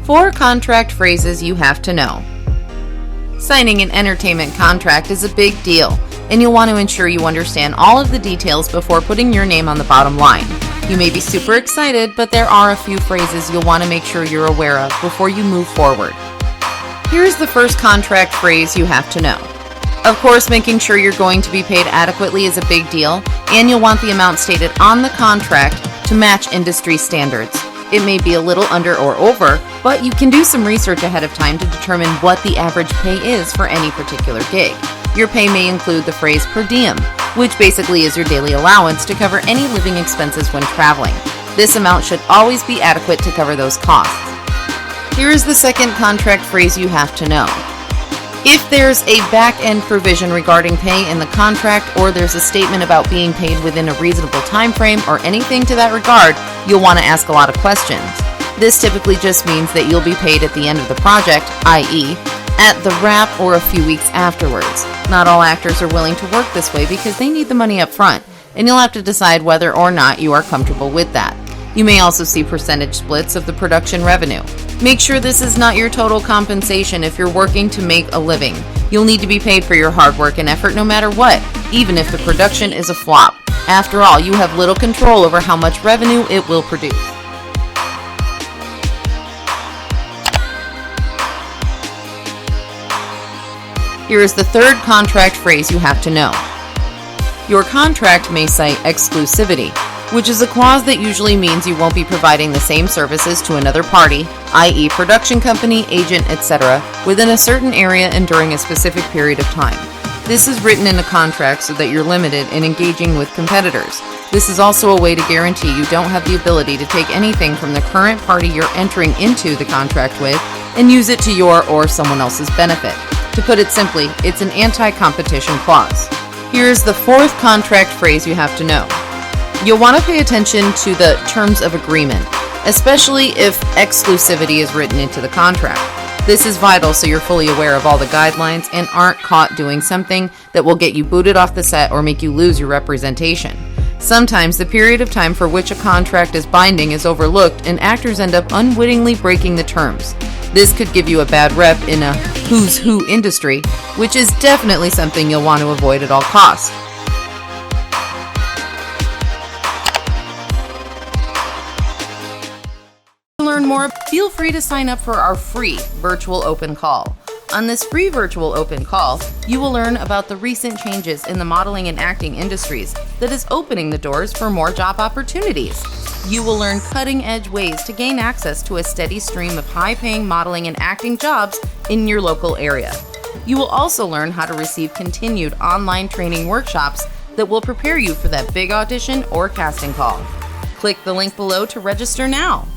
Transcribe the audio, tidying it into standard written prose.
4 contract phrases you have to know. Signing an entertainment contract is a big deal, and you'll want to ensure you understand all of the details before putting your name on the bottom line. You may be super excited, but there are a few phrases you'll want to make sure you're aware of before you move forward. Here's the first contract phrase you have to know. Of course, making sure you're going to be paid adequately is a big deal, and you'll want the amount stated on the contract to match industry standards. It may be a little under or over, but you can do some research ahead of time to determine what the average pay is for any particular gig. Your pay may include the phrase per diem, which basically is your daily allowance to cover any living expenses when traveling. This amount should always be adequate to cover those costs. Here is the second contract phrase you have to know. If there's a back-end provision regarding pay in the contract, or there's a statement about being paid within a reasonable time frame or anything to that regard, you'll want to ask a lot of questions. This typically just means that you'll be paid at the end of the project, i.e., at the wrap or a few weeks afterwards. Not all actors are willing to work this way because they need the money up front, and you'll have to decide whether or not you are comfortable with that. You may also see percentage splits of the production revenue. Make sure this is not your total compensation if you're working to make a living. You'll need to be paid for your hard work and effort no matter what, even if the production is a flop. After all, you have little control over how much revenue it will produce. Here is the third contract phrase you have to know. Your contract may cite exclusivity, which is a clause that usually means you won't be providing the same services to another party, i.e. production company, agent, etc., within a certain area and during a specific period of time. This is written in a contract so that you're limited in engaging with competitors. This is also a way to guarantee you don't have the ability to take anything from the current party you're entering into the contract with and use it to your or someone else's benefit. To put it simply, it's an anti-competition clause. Here's the fourth contract phrase you have to know. You'll want to pay attention to the terms of agreement, especially if exclusivity is written into the contract. This is vital so you're fully aware of all the guidelines and aren't caught doing something that will get you booted off the set or make you lose your representation. Sometimes the period of time for which a contract is binding is overlooked and actors end up unwittingly breaking the terms. This could give you a bad rep in a who's who industry, which is definitely something you'll want to avoid at all costs. To learn more, feel free to sign up for our free virtual open call. On this free virtual open call, you will learn about the recent changes in the modeling and acting industries that is opening the doors for more job opportunities. You will learn cutting-edge ways to gain access to a steady stream of high-paying modeling and acting jobs in your local area. You will also learn how to receive continued online training workshops that will prepare you for that big audition or casting call. Click the link below to register now.